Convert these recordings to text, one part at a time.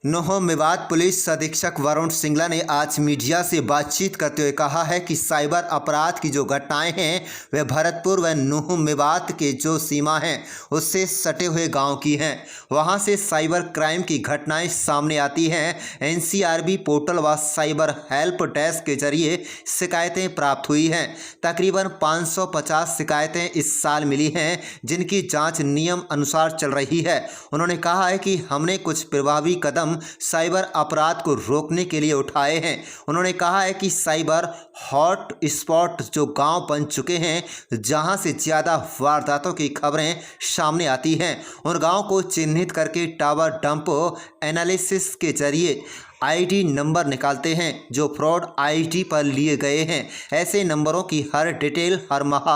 Nuh Mewat police अधीक्षक वरुण सिंगला ने आज मीडिया से बातचीत करते हुए कहा है कि साइबर अपराध की जो घटनाएं हैं वे भरतपुर व नूंह मेवात के जो सीमा हैं उससे सटे हुए गांव की हैं। वहां से साइबर क्राइम की घटनाएं सामने आती हैं। एनसीआरबी पोर्टल व साइबर हेल्प डेस्क के जरिए शिकायतें प्राप्त हुई हैं। तकरीबन 550 शिकायतें इस साल मिली हैं जिनकी जाँच नियम अनुसार चल रही है। उन्होंने कहा है कि हमने कुछ प्रभावी कदम साइबर अपराध को रोकने के लिए उठाए हैं। उन्होंने कहा है कि साइबर हॉट स्पॉट जो गांव बन चुके हैं जहां से ज़्यादा वारदातों की खबरें सामने आती हैं, उन गांव को चिन्हित करके टावर डंप एनालिसिस के जरिए आईडी नंबर निकालते हैं जो फ्रॉड आईडी पर लिए गए हैं। ऐसे नंबरों की हर डिटेल हर माह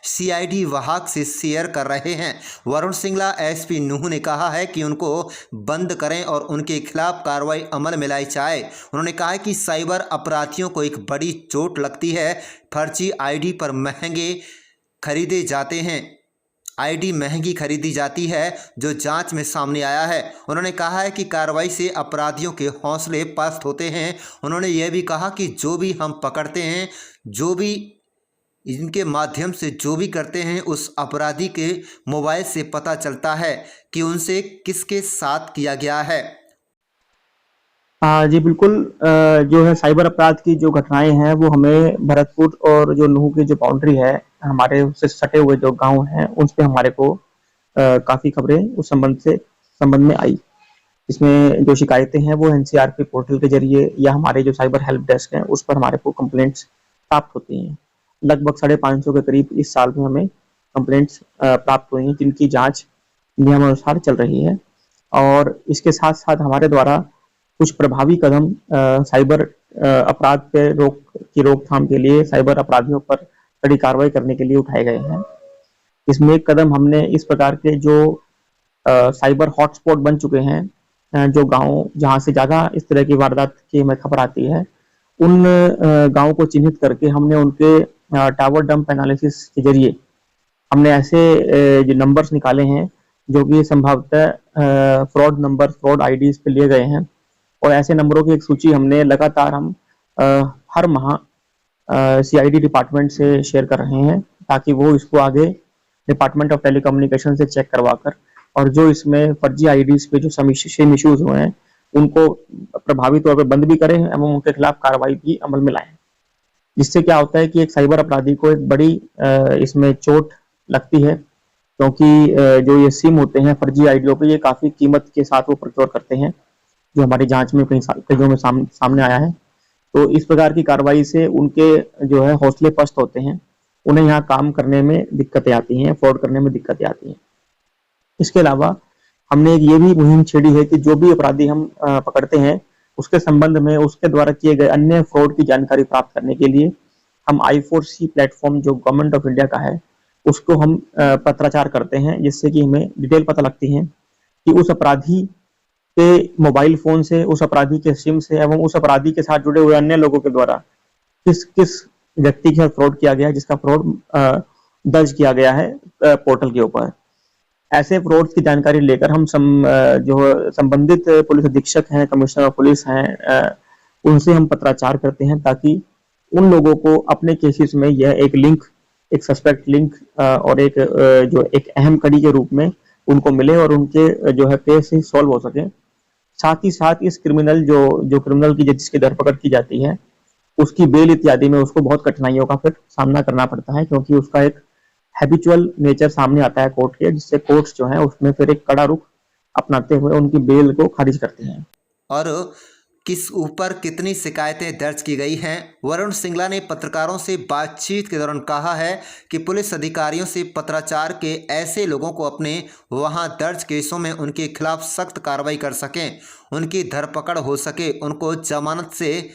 सीआईडी विभाग से शेयर कर रहे हैं। वरुण सिंगला एसपी नूंह ने कहा है कि उनको बंद करें और उनके खिलाफ कार्रवाई अमल में लाई जाए। उन्होंने कहा कि साइबर अपराधियों को एक बड़ी चोट लगती है। फर्जी आईडी पर महंगे खरीदे जाते हैं, आईडी महंगी खरीदी जाती है जो जांच में सामने आया है। उन्होंने कहा है कि कार्रवाई से अपराधियों के हौसले पस्त होते हैं। उन्होंने यह भी कहा कि जो भी हम पकड़ते हैं, जो भी इनके माध्यम से जो भी करते हैं, उस अपराधी के मोबाइल से पता चलता है कि उनसे किसके साथ किया गया है। हाँ जी, बिल्कुल। जो है साइबर अपराध की जो घटनाएं हैं वो हमें भरतपुर और जो नूंह की जो बाउंड्री है, हमारे उससे सटे हुए जो गांव हैं उन पे हमारे को काफ़ी खबरें उस संबंध में आई। इसमें जो शिकायतें हैं वो एनसीआरपी पोर्टल के जरिए या हमारे जो साइबर हेल्प डेस्क है उस पर हमारे को कंप्लेंट्स प्राप्त होती हैं। लगभग 550 के करीब इस साल में हमें कंप्लेंट्स प्राप्त हुई हैं जिनकी जाँच नियमानुसार चल रही है। और इसके साथ साथ हमारे द्वारा कुछ प्रभावी कदम साइबर अपराध पे रोकथाम के लिए, साइबर अपराधियों पर कड़ी कार्रवाई करने के लिए उठाए गए हैं। इसमें एक कदम हमने इस प्रकार के जो साइबर हॉटस्पॉट बन चुके हैं, जो गांव जहां से ज़्यादा इस तरह की वारदात की हमें खबर आती है, उन गाँव को चिन्हित करके हमने उनके टावर डंप एनालिसिस के जरिए हमने ऐसे जो नंबर्स निकाले हैं जो कि संभवतः फ्रॉड नंबर, फ्रॉड आईडीज पे लिए गए हैं। और ऐसे नंबरों की एक सूची हमने लगातार हम हर माह सीआईडी डिपार्टमेंट से शेयर कर रहे हैं ताकि वो इसको आगे डिपार्टमेंट ऑफ टेलीकम्युनिकेशन से चेक करवाकर और जो इसमें फर्जी आईडीज पे जो सेम इश्यूज हुए हैं उनको प्रभावी तौर पे बंद भी करें एवं उनके खिलाफ कार्रवाई भी अमल में लाएं। जिससे क्या होता है कि एक साइबर अपराधी को एक बड़ी इसमें चोट लगती है, क्योंकि जो ये सिम होते हैं फर्जी आईडियों पे, ये काफ़ी कीमत के साथ वो प्रोक्योर करते हैं, जो हमारी जांच में कईयों में सामने आया है। तो इस प्रकार की कार्रवाई से उनके जो है हौसले पस्त होते हैं, उन्हें यहाँ काम करने में दिक्कतें आती हैं, फ्रॉड करने में दिक्कतें आती हैं। इसके अलावा हमने एक ये भी मुहिम छेड़ी है कि जो भी अपराधी हम पकड़ते हैं उसके संबंध में उसके द्वारा किए गए अन्य फ्रॉड की जानकारी प्राप्त करने के लिए हम I4C प्लेटफॉर्म जो गवर्नमेंट ऑफ इंडिया का है उसको हम पत्राचार करते हैं, जिससे कि हमें डिटेल पता लगती है कि उस अपराधी के मोबाइल फोन से, उस अपराधी के सिम से एवं उस अपराधी के साथ जुड़े हुए अन्य लोगों के द्वारा किस किस व्यक्ति के साथ फ्रॉड किया गया है, जिसका फ्रॉड दर्ज किया गया है पोर्टल के ऊपर। ऐसे फ्रॉड की जानकारी लेकर हम जो संबंधित पुलिस अधीक्षक हैं, कमिश्नर ऑफ पुलिस हैं, उनसे हम पत्राचार करते हैं ताकि उन लोगों को अपने केसेस में यह एक लिंक, एक सस्पेक्ट लिंक और एक जो एक अहम कड़ी के रूप में उनको मिले और उनके जो है केस सॉल्व हो सके। साथ ही साथ इस क्रिमिनल जो क्रिमिनल की जिसकी धरपकड़ की जाती है उसकी बेल इत्यादि में उसको बहुत कठिनाइयों का फिर सामना करना पड़ता है, क्योंकि उसका एक हैबिचुअल नेचर सामने आता है कोर्ट के, जिससे कोर्ट्स जो है उसमें फिर एक कड़ा रुख अपनाते हुए उनकी बेल को खारिज करते हैं। और किस ऊपर कितनी शिकायतें दर्ज की गई हैं, वरुण सिंगला ने पत्रकारों से बातचीत के दौरान कहा है कि पुलिस अधिकारियों से पत्राचार के ऐसे लोगों को अपने वहां दर्ज केसों में उनके खिलाफ सख्त कार्रवाई कर सकें, उनकी धरपकड़ हो सके। उनको जमानत से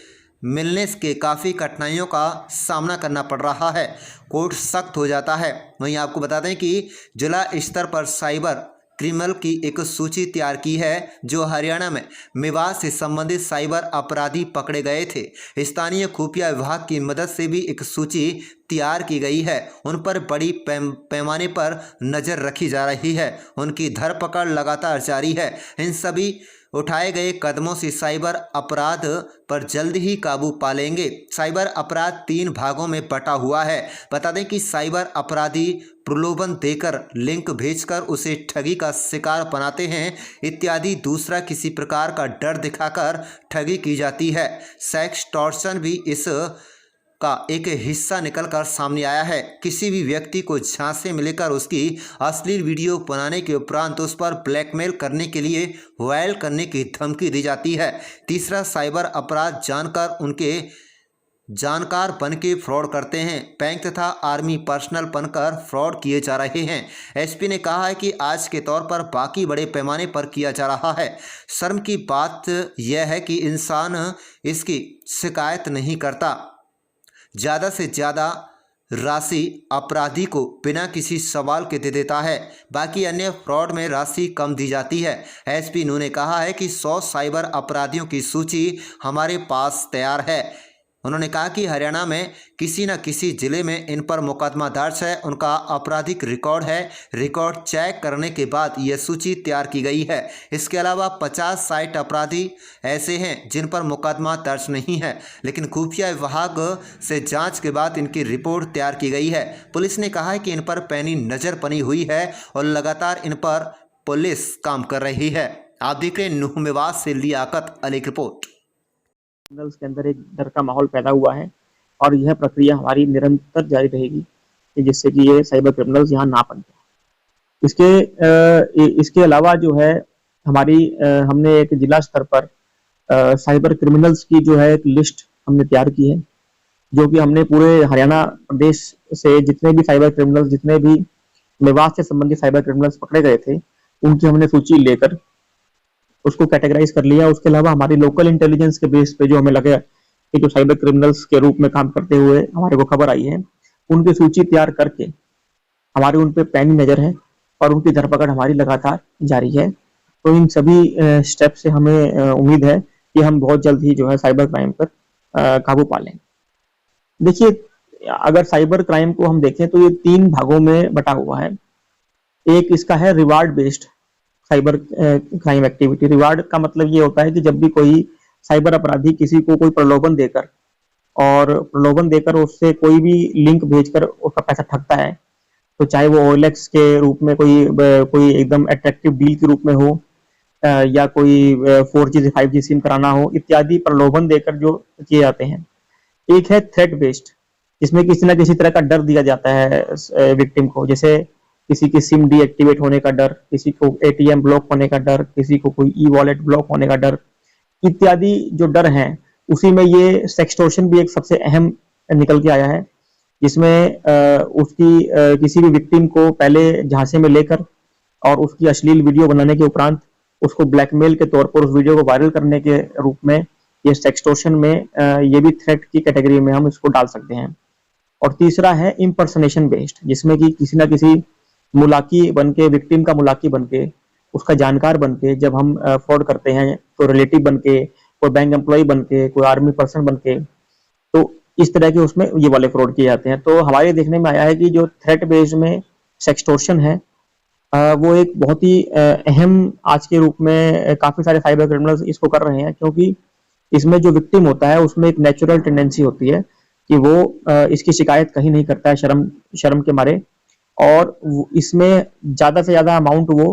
मिलने के काफ़ी कठिनाइयों का सामना करना पड़ रहा है, कोर्ट सख्त हो जाता है। वहीं आपको बता दें कि जिला स्तर पर साइबर क्रिमिनल की एक सूची तैयार की है जो हरियाणा में मेवात से संबंधित साइबर अपराधी पकड़े गए थे। स्थानीय खुफिया विभाग की मदद से भी एक सूची तैयार की गई है, उन पर बड़ी पैमाने पर नज़र रखी जा रही है, उनकी धरपकड़ लगातार जारी है। इन सभी उठाए गए कदमों से साइबर अपराध पर जल्द ही काबू पा लेंगे। साइबर अपराध 3 भागों में बटा हुआ है। बता दें कि साइबर अपराधी प्रलोभन देकर, लिंक भेजकर उसे ठगी का शिकार बनाते हैं इत्यादि। दूसरा, किसी प्रकार का डर दिखाकर ठगी की जाती है। सेक्सटॉर्शन भी इस का एक हिस्सा निकलकर सामने आया है। किसी भी व्यक्ति को झांसे में लेकर उसकी अश्लील वीडियो बनाने के उपरांत उस पर ब्लैकमेल करने के लिए वायरल करने की धमकी दी जाती है। तीसरा, साइबर अपराध जानकार बन के फ्रॉड करते हैं। बैंक तथा आर्मी पर्सनल बनकर फ्रॉड किए जा रहे हैं। एसपी ने कहा है कि आज के तौर पर बाकी बड़े पैमाने पर किया जा रहा है। शर्म की बात यह है कि इंसान इसकी शिकायत नहीं करता। ज़्यादा से ज़्यादा राशि अपराधी को बिना किसी सवाल के दे देता है। बाकी अन्य फ्रॉड में राशि कम दी जाती है। एसपी नूह ने कहा है कि 100 साइबर अपराधियों की सूची हमारे पास तैयार है। उन्होंने कहा कि हरियाणा में किसी न किसी जिले में इन पर मुकदमा दर्ज है, उनका आपराधिक रिकॉर्ड है। रिकॉर्ड चेक करने के बाद यह सूची तैयार की गई है। इसके अलावा 50-60 अपराधी ऐसे हैं जिन पर मुकदमा दर्ज नहीं है, लेकिन खुफिया विभाग से जांच के बाद इनकी रिपोर्ट तैयार की गई है। पुलिस ने कहा है कि इन पर पैनी नज़र बनी हुई है और लगातार इन पर पुलिस काम कर रही है। आप देख रहे हैं नूह मेवात से लियाकत अली की रिपोर्ट। क्रिमिनल्स के अंदर एक डर का माहौल पैदा हुआ है और यह प्रक्रिया हमारी निरंतर जारी रहेगी कि जिससे कि ये साइबर क्रिमिनल्स यहाँ ना पनपें। इसके अलावा जो है हमने एक जिला स्तर पर साइबर क्रिमिनल्स की जो है एक लिस्ट हमने तैयार की है, जो कि हमने पूरे हरियाणा प्रदेश से जितने भी साइबर क्रिमिनल्स, जितने भी मेवात से संबंधित साइबर क्रिमिनल्स पकड़े गए थे, उनकी हमने सूची लेकर उसको कैटेगराइज कर लिया। उसके अलावा हमारी लोकल इंटेलिजेंस के बेस पे जो हमें लगे कि जो साइबर क्रिमिनल्स के रूप में काम करते हुए हमारे को खबर आई है, उनकी सूची तैयार करके हमारी उन पे पैनी नजर है और उनकी धरपकड़ हमारी लगातार जारी है। तो इन सभी स्टेप से हमें उम्मीद है कि हम बहुत जल्द ही जो है साइबर क्राइम पर काबू पा लेंगे। देखिए, अगर साइबर क्राइम को हम देखें तो ये 3 भागों में बटा हुआ है। एक इसका है reward based cyber crime activity. Reward का मतलब ये होता है कि जब भी कोई साइबर अपराधी किसी को कोई प्रलोभन देकर उससे कोई भी लिंक भेजकर उसका पैसा ठगता है, तो चाहे वो OLX के रूप में कोई एकदम अट्रैक्टिव डील के रूप में हो, या कोई 4G से 5G सिम कराना हो, इत्यादि प्रलोभन देकर जो किए जाते हैं। एक है थ्रेट बेस्ड, जिसमें किसी ना किसी तरह का डर दिया जाता है विक्टिम को, जैसे किसी की सिम डीएक्टिवेट होने का डर, किसी को ATM ब्लॉक होने का डर, किसी को कोई ई-वॉलेट ब्लॉक होने का डर, इत्यादि जो डर हैं। उसी में ये सेक्सटॉर्शन भी एक सबसे अहम निकल के आया है, जिसमें किसी भी विक्टिम को पहले झांसे में लेकर और उसकी अश्लील वीडियो बनाने के उपरांत उसको ब्लैकमेल के तौर पर उस वीडियो को वायरल करने के रूप में ये सेक्सटॉर्शन में ये भी थ्रेट की कैटेगरी में हम इसको डाल सकते हैं। और तीसरा है इम्पर्सनेशन बेस्ड, जिसमें कि किसी ना किसी मुलाकी बनके, विक्टिम का मुलाकी बनके, उसका जानकार बनके जब हम फ्रॉड करते हैं, तो रिलेटिव बनके, कोई बैंक एम्प्लॉय बनके, कोई आर्मी पर्सन बनके, तो इस तरह के उसमें ये वाले फ्रॉड किए जाते हैं। तो हमारे देखने में आया है कि जो थ्रेट बेस्ड में सेक्सटॉर्शन है, वो एक बहुत ही अहम आज के रूप में काफी सारे साइबर क्रिमिनल्स इसको कर रहे हैं, क्योंकि इसमें जो विक्टिम होता है उसमें एक नेचुरल टेंडेंसी होती है कि वो इसकी शिकायत कहीं नहीं करता है शर्म के मारे, और इसमें ज्यादा से ज्यादा अमाउंट वो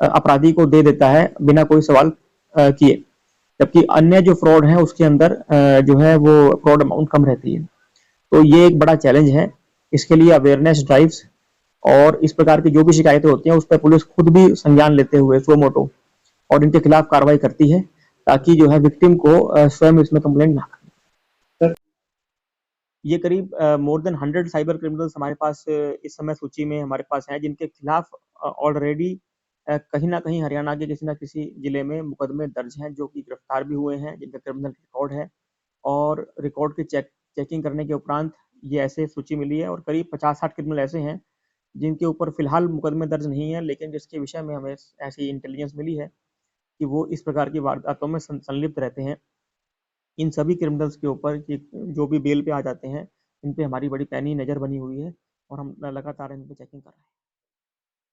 अपराधी को दे देता है बिना कोई सवाल किए, जबकि अन्य जो फ्रॉड है उसके अंदर जो है वो फ्रॉड अमाउंट कम रहती है। तो ये एक बड़ा चैलेंज है। इसके लिए अवेयरनेस ड्राइव्स और इस प्रकार की जो भी शिकायतें होती हैं उस पर पुलिस खुद भी संज्ञान लेते हुए सो मोटो और इनके खिलाफ कार्रवाई करती है, ताकि जो है विक्टिम को स्वयं इसमें कंप्लेंट ना करें। ये करीब मोर देन 100 साइबर क्रिमिनल्स हमारे पास इस समय सूची में हमारे पास हैं, जिनके खिलाफ ऑलरेडी कहीं ना कहीं हरियाणा के किसी ना किसी जिले में मुकदमे दर्ज हैं, जो कि गिरफ्तार भी हुए हैं, जिनका क्रिमिनल रिकॉर्ड है। और रिकॉर्ड की चेकिंग करने के उपरांत ये ऐसे सूची मिली है, और करीब 50-60 क्रिमिनल ऐसे हैं जिनके ऊपर फिलहाल मुकदमे दर्ज नहीं है, लेकिन जिसके विषय में हमें ऐसी इंटेलिजेंस मिली है कि वो इस प्रकार की वारदातों में संलिप्त रहते हैं। इन सभी क्रिमिनल्स के ऊपर जो भी बेल पे आ जाते हैं, इन पे हमारी बड़ी पैनी नज़र बनी हुई है और हम लगातार इन पे चेकिंग कर रहे हैं।